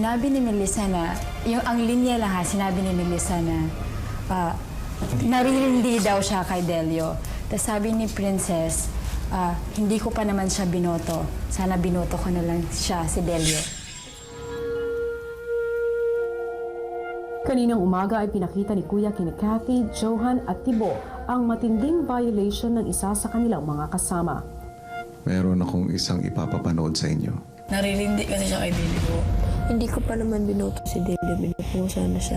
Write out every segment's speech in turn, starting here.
sinabi ni Melissa na, ang linya lang sinabi ni Melissa na naririndi daw siya kay Delio. Tapos sabi ni Princess, hindi ko pa naman siya binoto. Sana binoto ko na lang siya, si Delio. Kaninang umaga ay pinakita ni Kuya kina Kathy, Johan at Tibo ang matinding violation ng isa sa kanilang mga kasama. Meron akong isang ipapapanood sa inyo. Naririndi kasi siya kay Delio. Hindi ko pa naman binoto si Delio. Binoto ko sana siya.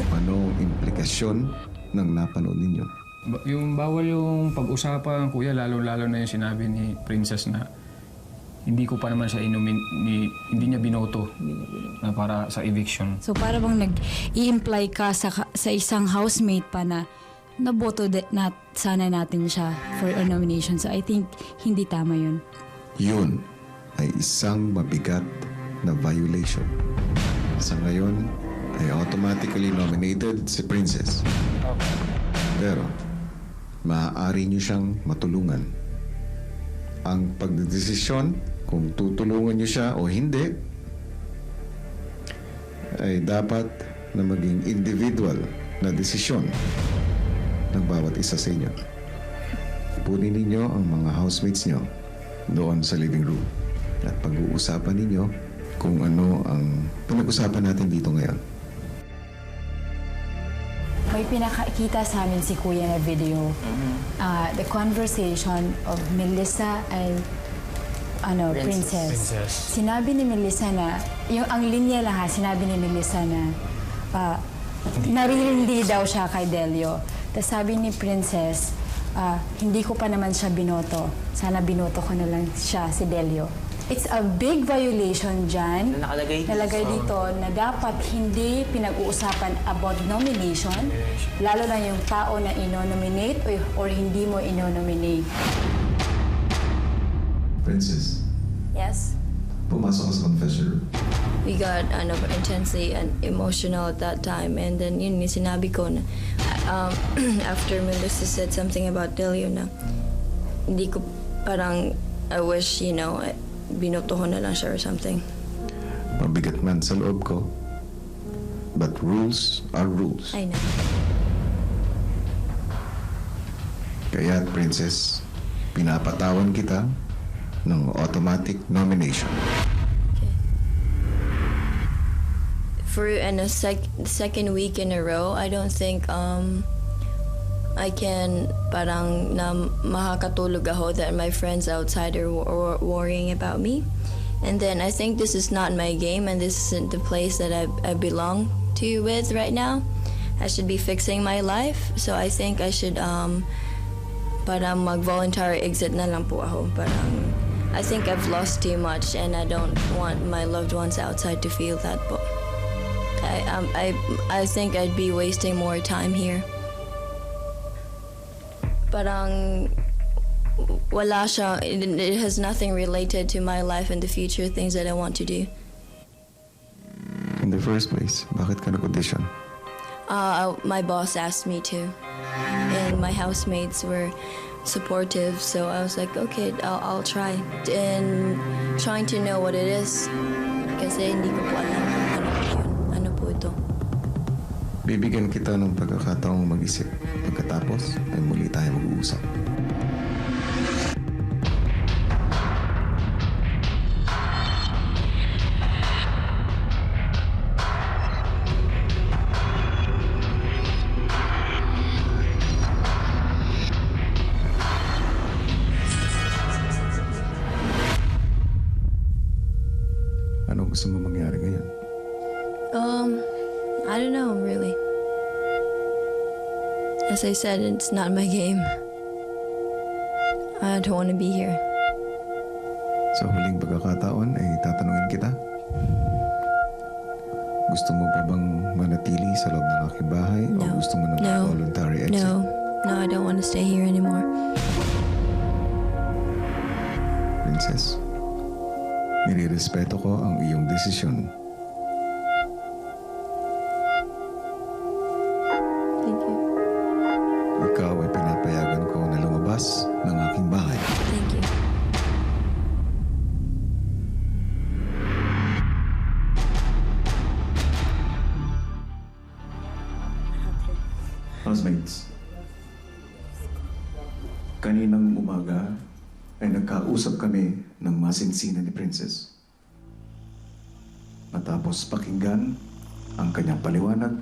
Anong implikasyon ng napanood ninyo? Yung bawal yung pag-usapan, kuya, lalo-lalo na yung sinabi ni Princess na hindi ko pa naman siya hindi niya binoto na para sa eviction. So para bang nag-i-imply ka sa isang housemate pa na naboto na sana natin siya for a nomination. So I think hindi tama yun. Yun ay isang mabigat na violation. Sa ngayon ay automatically nominated si Princess. Pero maaari niyo siyang matulungan. Ang pagdedesisyon kung tutulungan niyo siya o hindi ay dapat na maging individual na desisyon ng bawat isa sa inyo. Punin ninyo ang mga housemates niyo doon sa living room at pag-uusapan ninyo kung ano ang pinag-usapan natin dito ngayon. May pinakita sa amin si Kuya na video. The conversation of Melissa and Princess. Sinabi ni Melissa na, ang linya lang sinabi ni Melissa na naririndi daw siya kay Delio. Tapos sabi ni Princess, hindi ko pa naman siya binoto. Sana binoto ko na lang siya, si Delio. It's a big violation dyan. Nalagay dito na dapat hindi pinag-uusapan about nomination, lalo na yung tao na ino-nominate or hindi mo ino-nominate. Princess, Yes. pumasok ka sa confession room. We got intensely and emotional at that time. And then yun yung sinabi ko na after Melissa said something about Delio na hindi ko parang I wish, binoto ko na lang siya or something. Mabigat man sa loob ko. But rules are rules. I know. Kaya, Princess, pinapatawan kita ng automatic nomination. Okay. For a second week in a row, I don't think I can parang na makakatulog ako that my friends outside are worrying about me. And then I think this is not my game and this isn't the place that I belong to with right now. I should be fixing my life. So I think I should parang mag-voluntary exit na lang po ako. Parang I think I've lost too much and I don't want my loved ones outside to feel that po. I think I'd be wasting more time here. Parang wala siya, it has nothing related to my life and the future things that I want to do. In the first place, bakit ka nag-audition? My boss asked me to, and my housemates were supportive, so I was like, okay, I'll try. And trying to know what it is, kasi hindi ko po alam ano po ito. Bibigyan kita ng pagkakataong mag-isip. Pagkatapos, ay muli tayo mag-uusap. Ano gusto mo mangyari ngayon? I don't know, really. As I said, it's not my game. I don't want to be here. Sa huling pagkakataon ay tatanungin kita. Gusto mo pa bang manatili sa loob ng aking bahay o gusto mo ng voluntary exit? No, I don't want to stay here anymore. Princess, nirirespeto ko ang iyong desisyon. Thank you. Ikaw ay pinapayagan ko na lumabas ng aking bahay. Thank you. Housemates, kaninang umaga ay nagkausap kami ng masinsinan ni Princess. Matapos pakinggan ang kanyang paliwanag,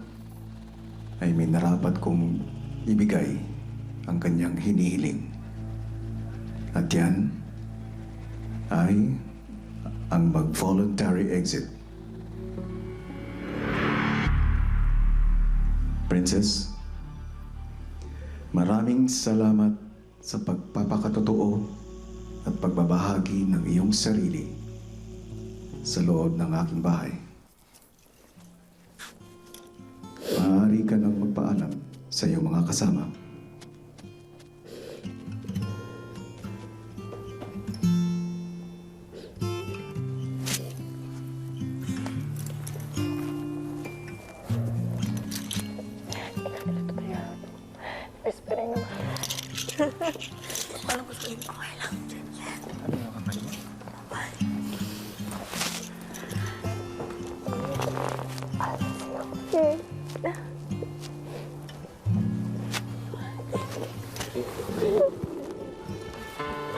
ay may narapat kong ibigay ang kanyang hinihiling. At yan ay ang mag-voluntary exit. Princess, maraming salamat sa pagpapakatotoo at pagbabahagi ng iyong sarili sa loob ng aking bahay. Maaari ka nang magpaalam sa iyong mga kasama.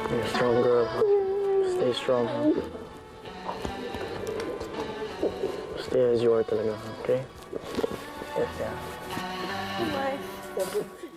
You're a strong girl, huh? Stay strong, huh? Stay as you are talaga, huh? Okay? Yeah. Bye.